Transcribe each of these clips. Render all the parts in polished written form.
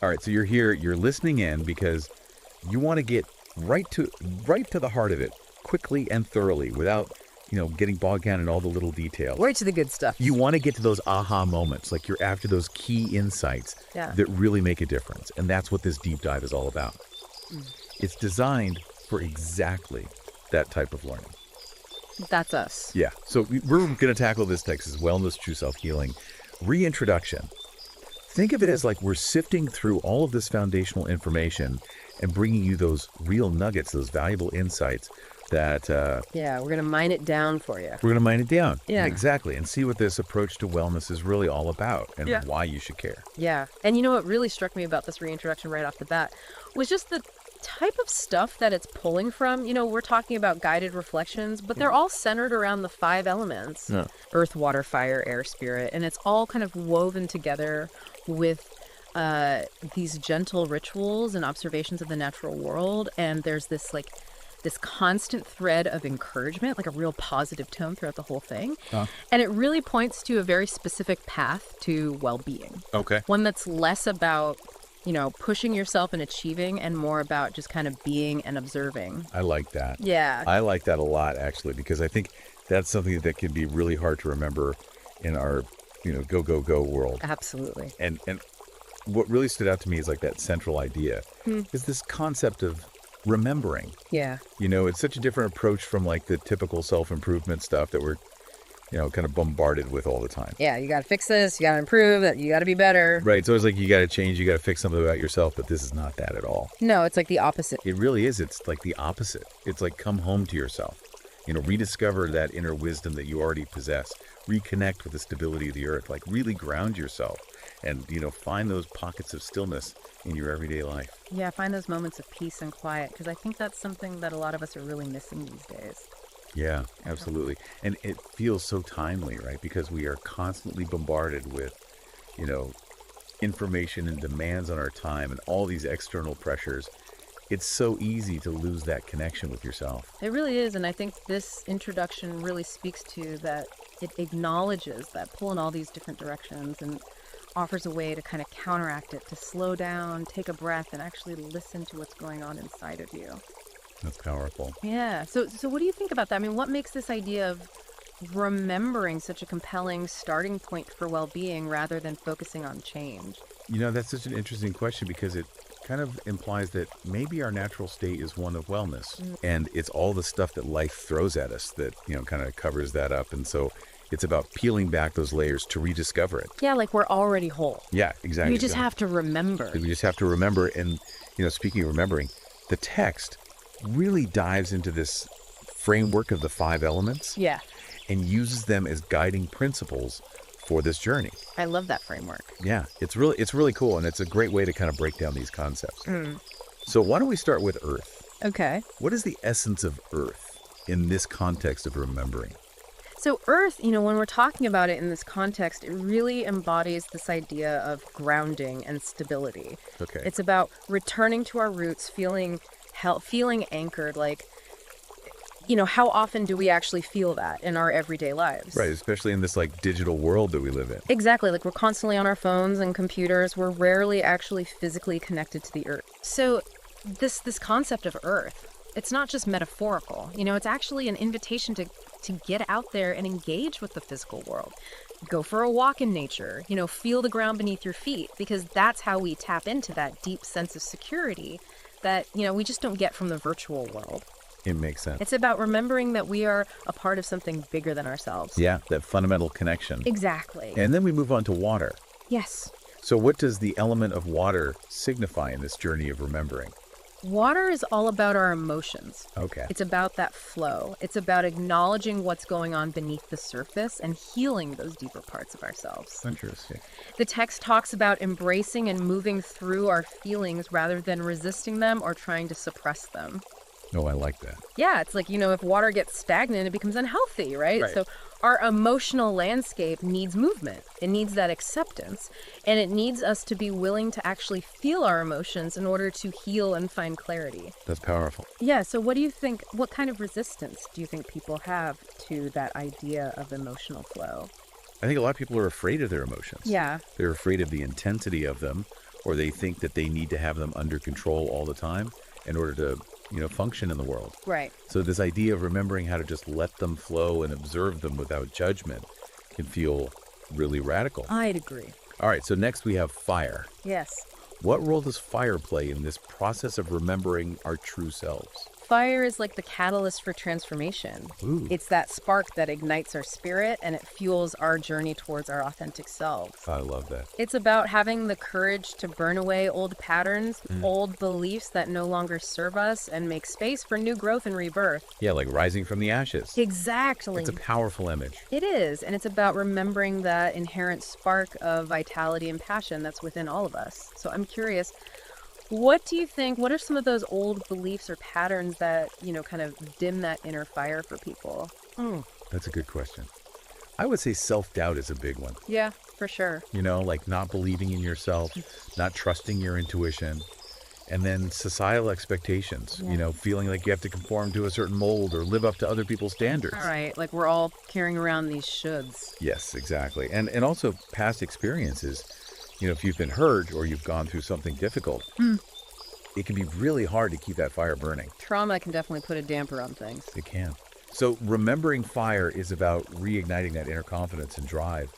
All right, so you're here, you're listening in because you want to get right to the heart of it quickly and thoroughly without, getting bogged down in all the little details. Right to the good stuff. You want to get to those aha moments, like you're after those key insights that really make a difference. And that's what this deep dive is all about. It's designed for exactly that type of learning. That's us. Yeah. So we're going to tackle this text as Wellness, True Self Healing, Reintroduction. Think of it as like we're sifting through all of this foundational information and bringing you those real nuggets, those valuable insights that... we're going to mine it down for you. We're going to mine it down. Yeah. Exactly. And see what this approach to wellness is really all about and why you should care. Yeah. And you know what really struck me about this reintroduction right off the bat was just the type of stuff that it's pulling from. We're talking about guided reflections, but they're all centered around the 5 elements. Yeah. Earth, water, fire, air, spirit. And it's all kind of woven together with these gentle rituals and observations of the natural world. And there's this constant thread of encouragement, like a real positive tone throughout the whole thing. And it really points to a very specific path to well-being. Okay. One that's less about pushing yourself and achieving and more about just kind of being and observing. I like that. Yeah. I like that a lot, actually, because I think that's something that can be really hard to remember in our, go, go, go world. Absolutely. And what really stood out to me is like that central idea is this concept of remembering. Yeah. It's such a different approach from like the typical self-improvement stuff that we're kind of bombarded with all the time. Yeah, you got to fix this, you got to improve, you got to be better. Right, so it's like you got to change, you got to fix something about yourself, but this is not that at all. No, it's like the opposite. It really is. It's like the opposite. It's like come home to yourself. Rediscover that inner wisdom that you already possess. Reconnect with the stability of the earth. Like really ground yourself and, find those pockets of stillness in your everyday life. Yeah, find those moments of peace and quiet, because I think that's something that a lot of us are really missing these days. Yeah, absolutely. And it feels so timely, right? Because we are constantly bombarded with, information and demands on our time and all these external pressures. It's so easy to lose that connection with yourself. It really is. And I think this introduction really speaks to that. It acknowledges that pull in all these different directions and offers a way to kind of counteract it, to slow down, take a breath, and actually listen to what's going on inside of you. That's powerful. Yeah. So what do you think about that? I mean, what makes this idea of remembering such a compelling starting point for well-being rather than focusing on change? That's such an interesting question because it kind of implies that maybe our natural state is one of wellness. And it's all the stuff that life throws at us that, kind of covers that up. And so it's about peeling back those layers to rediscover it. Yeah, like we're already whole. Yeah, exactly. You just have to remember. We just have to remember. And, speaking of remembering, the text really dives into this framework of the 5 elements. Yeah. And uses them as guiding principles for this journey. I love that framework. Yeah, it's really cool, and it's a great way to kind of break down these concepts. So why don't we start with Earth? Okay. What is the essence of Earth in this context of remembering? So Earth, when we're talking about it in this context, it really embodies this idea of grounding and stability. Okay. It's about returning to our roots, feeling anchored, like, how often do we actually feel that in our everyday lives? Right, especially in this like digital world that we live in. Exactly, like we're constantly on our phones and computers. We're rarely actually physically connected to the earth. So this concept of Earth, it's not just metaphorical. It's actually an invitation to get out there and engage with the physical world. Go for a walk in nature, feel the ground beneath your feet, because that's how we tap into that deep sense of security that, we just don't get from the virtual world. It makes sense. It's about remembering that we are a part of something bigger than ourselves. Yeah, that fundamental connection. Exactly. And then we move on to water. Yes. So what does the element of water signify in this journey of remembering? Water is all about our emotions. Okay. It's about that flow. It's about acknowledging what's going on beneath the surface and healing those deeper parts of ourselves. Interesting. The text talks about embracing and moving through our feelings rather than resisting them or trying to suppress them. Oh, I like that. Yeah, it's like, if water gets stagnant, it becomes unhealthy, right? So our emotional landscape needs movement. It needs that acceptance. And it needs us to be willing to actually feel our emotions in order to heal and find clarity. That's powerful. Yeah, so what do you think, what kind of resistance do you think people have to that idea of emotional flow? I think a lot of people are afraid of their emotions. Yeah. They're afraid of the intensity of them, or they think that they need to have them under control all the time in order to, function in the world. Right. So this idea of remembering how to just let them flow and observe them without judgment can feel really radical. I'd agree. All right, so next we have fire. Yes. What role does fire play in this process of remembering our true selves? Fire is like the catalyst for transformation. Ooh. It's that spark that ignites our spirit and it fuels our journey towards our authentic selves. I love that. It's about having the courage to burn away old patterns, old beliefs that no longer serve us, and make space for new growth and rebirth. Yeah, like rising from the ashes. Exactly. It's a powerful image. It is, and it's about remembering that inherent spark of vitality and passion that's within all of us. So I'm curious, what do you think, what are some of those old beliefs or patterns that, kind of dim that inner fire for people? That's a good question. I would say self-doubt is a big one. Yeah, for sure. Like not believing in yourself, not trusting your intuition, and then societal expectations, feeling like you have to conform to a certain mold or live up to other people's standards. All right, like we're all carrying around these shoulds. Yes, exactly. And also past experiences. If you've been hurt or you've gone through something difficult, it can be really hard to keep that fire burning. Trauma can definitely put a damper on things. It can. So remembering fire is about reigniting that inner confidence and drive,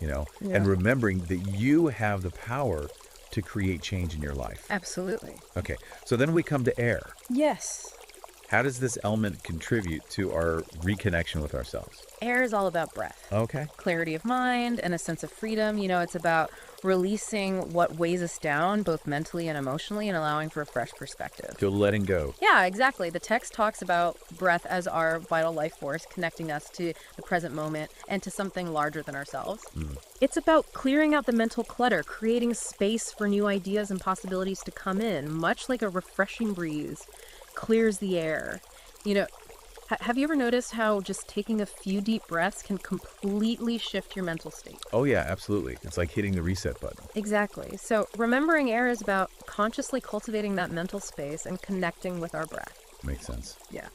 and remembering that you have the power to create change in your life. Absolutely. Okay, so then we come to air. Yes. How does this element contribute to our reconnection with ourselves? Air is all about breath. Okay. Clarity of mind and a sense of freedom. It's about releasing what weighs us down, both mentally and emotionally, and allowing for a fresh perspective. To letting go. Yeah, exactly. The text talks about breath as our vital life force, connecting us to the present moment and to something larger than ourselves. It's about clearing out the mental clutter, creating space for new ideas and possibilities to come in, much like a refreshing breeze clears the air. Have you ever noticed how just taking a few deep breaths can completely shift your mental state? Oh, yeah, absolutely. It's like hitting the reset button. Exactly. So remembering air is about consciously cultivating that mental space and connecting with our breath. Makes sense. Yeah.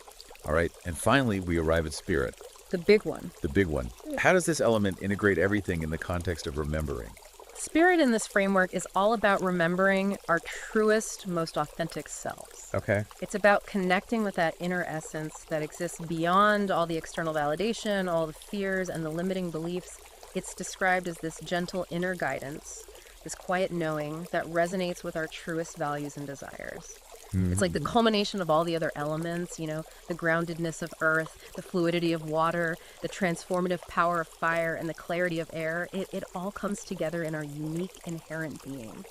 All right. And finally, we arrive at spirit. The big one. The big one. How does this element integrate everything in the context of remembering? Spirit in this framework is all about remembering our truest, most authentic selves. Okay. It's about connecting with that inner essence that exists beyond all the external validation, all the fears, and the limiting beliefs. It's described as this gentle inner guidance, this quiet knowing that resonates with our truest values and desires. It's like the culmination of all the other elements, the groundedness of earth, the fluidity of water, the transformative power of fire, and the clarity of air. It all comes together in our unique inherent being.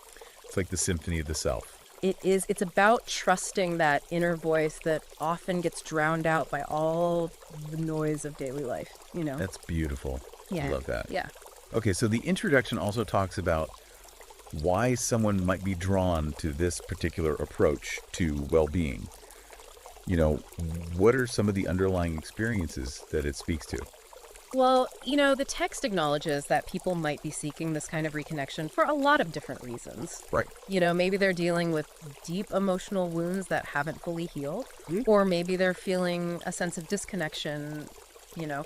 It's like the symphony of the self. It is. It's about trusting that inner voice that often gets drowned out by all the noise of daily life, That's beautiful. Yeah. I love that. Yeah. Okay, so the introduction also talks about why someone might be drawn to this particular approach to well-being. What are some of the underlying experiences that it speaks to? Well, the text acknowledges that people might be seeking this kind of reconnection for a lot of different reasons. Right. Maybe they're dealing with deep emotional wounds that haven't fully healed, or maybe they're feeling a sense of disconnection,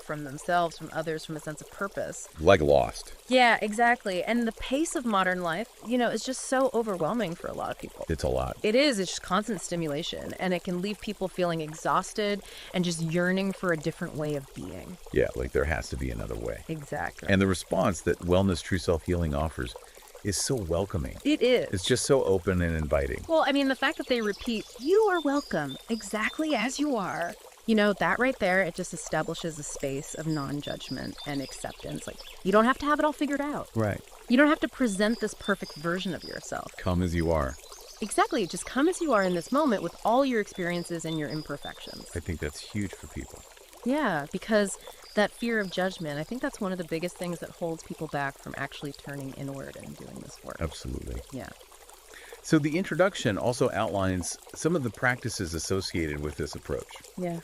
from themselves, from others, from a sense of purpose. Like lost. Yeah, exactly. And the pace of modern life, is just so overwhelming for a lot of people. It's a lot. It is. It's just constant stimulation. And it can leave people feeling exhausted and just yearning for a different way of being. Yeah, like there has to be another way. Exactly. And the response that Wellness TrueSelf Healing offers is so welcoming. It is. It's just so open and inviting. Well, the fact that they repeat, "You are welcome exactly as you are." That right there, it just establishes a space of non-judgment and acceptance. Like, you don't have to have it all figured out. Right. You don't have to present this perfect version of yourself. Come as you are. Exactly. Just come as you are in this moment with all your experiences and your imperfections. I think that's huge for people. Yeah, because that fear of judgment, I think that's one of the biggest things that holds people back from actually turning inward and doing this work. Absolutely. Yeah. So the introduction also outlines some of the practices associated with this approach. Yeah.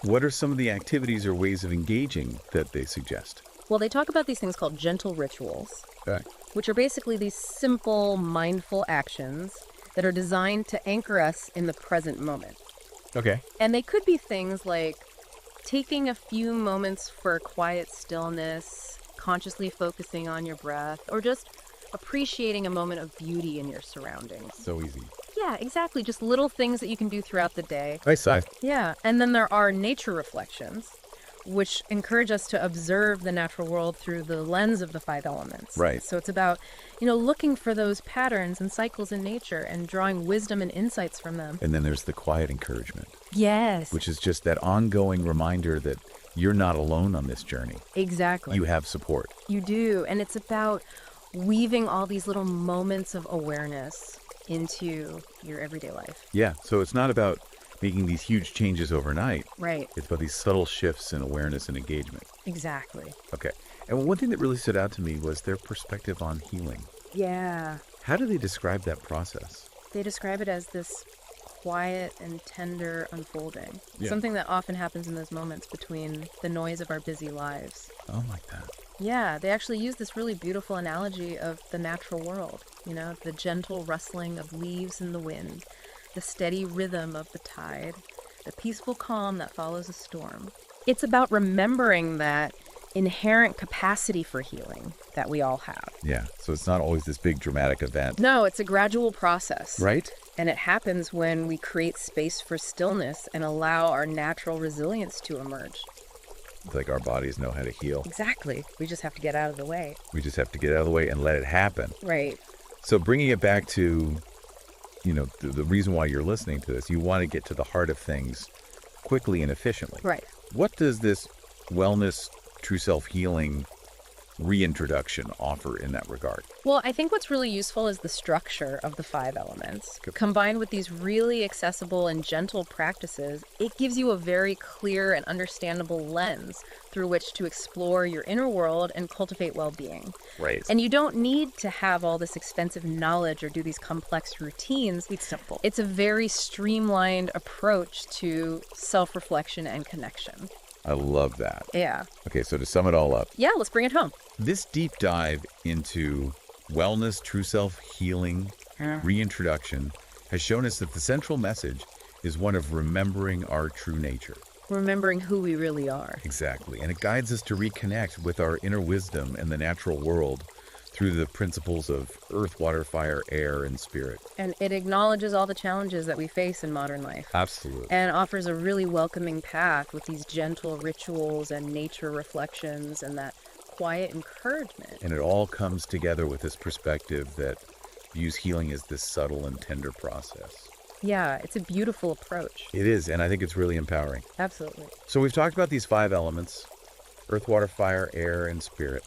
What are some of the activities or ways of engaging that they suggest? Well, they talk about these things called gentle rituals, Okay. which are basically these simple, mindful actions that are designed to anchor us in the present moment. Okay. And they could be things like taking a few moments for quiet stillness, consciously focusing on your breath, or just appreciating a moment of beauty in your surroundings. So easy. Yeah, exactly. Just little things that you can do throughout the day. Nice side. Yeah. And then there are nature reflections, which encourage us to observe the natural world through the lens of the 5 elements. Right. So it's about, looking for those patterns and cycles in nature and drawing wisdom and insights from them. And then there's the quiet encouragement. Yes. Which is just that ongoing reminder that you're not alone on this journey. Exactly. You have support. You do. And it's about weaving all these little moments of awareness into your everyday life. Yeah. So it's not about making these huge changes overnight. Right. It's about these subtle shifts in awareness and engagement. Exactly. Okay. And one thing that really stood out to me was their perspective on healing. Yeah. How do they describe that process? They describe it as this quiet and tender unfolding. Yeah. Something that often happens in those moments between the noise of our busy lives. Oh, like that. Yeah, they actually use this really beautiful analogy of the natural world. The gentle rustling of leaves in the wind, the steady rhythm of the tide, the peaceful calm that follows a storm. It's about remembering that inherent capacity for healing that we all have. Yeah. So it's not always this big dramatic event. No, it's a gradual process. Right? And it happens when we create space for stillness and allow our natural resilience to emerge. It's like our bodies know how to heal. Exactly. We just have to get out of the way. We just have to get out of the way and let it happen. Right. So bringing it back to, the reason why you're listening to this, you want to get to the heart of things quickly and efficiently. Right. What does this wellness, true self healing reintroduction offer in that regard? Well, I think what's really useful is the structure of the 5 elements. Combined with these really accessible and gentle practices, it gives you a very clear and understandable lens through which to explore your inner world and cultivate well-being. Right. And you don't need to have all this expensive knowledge or do these complex routines. It's simple. It's a very streamlined approach to self-reflection and connection. I love that. Yeah. Okay, so to sum it all up, Yeah, let's bring it home. this deep dive into wellness, true self healing, reintroduction has shown us that the central message is one of remembering our true nature. Remembering who we really are. Exactly. And it guides us to reconnect with our inner wisdom and the natural world through the principles of earth, water, fire, air, and spirit. And it acknowledges all the challenges that we face in modern life. Absolutely. And offers a really welcoming path with these gentle rituals and nature reflections and that quiet encouragement. And it all comes together with this perspective that views healing as this subtle and tender process. Yeah, it's a beautiful approach. It is, and I think it's really empowering. Absolutely. So we've talked about these 5 elements: earth, water, fire, air, and spirit.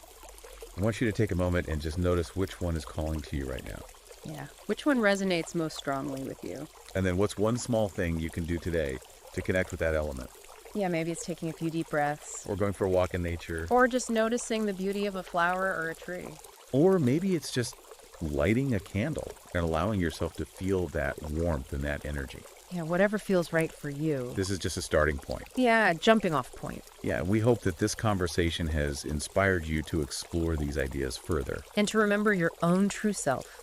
I want you to take a moment and just notice which one is calling to you right now. Yeah. Which one resonates most strongly with you? And then what's one small thing you can do today to connect with that element? Yeah, maybe it's taking a few deep breaths. Or going for a walk in nature. Or just noticing the beauty of a flower or a tree. Or maybe it's just lighting a candle and allowing yourself to feel that warmth and that energy. Yeah, whatever feels right for you. This is just a starting point. Yeah, jumping off point. Yeah, we hope that this conversation has inspired you to explore these ideas further. And to remember your own true self.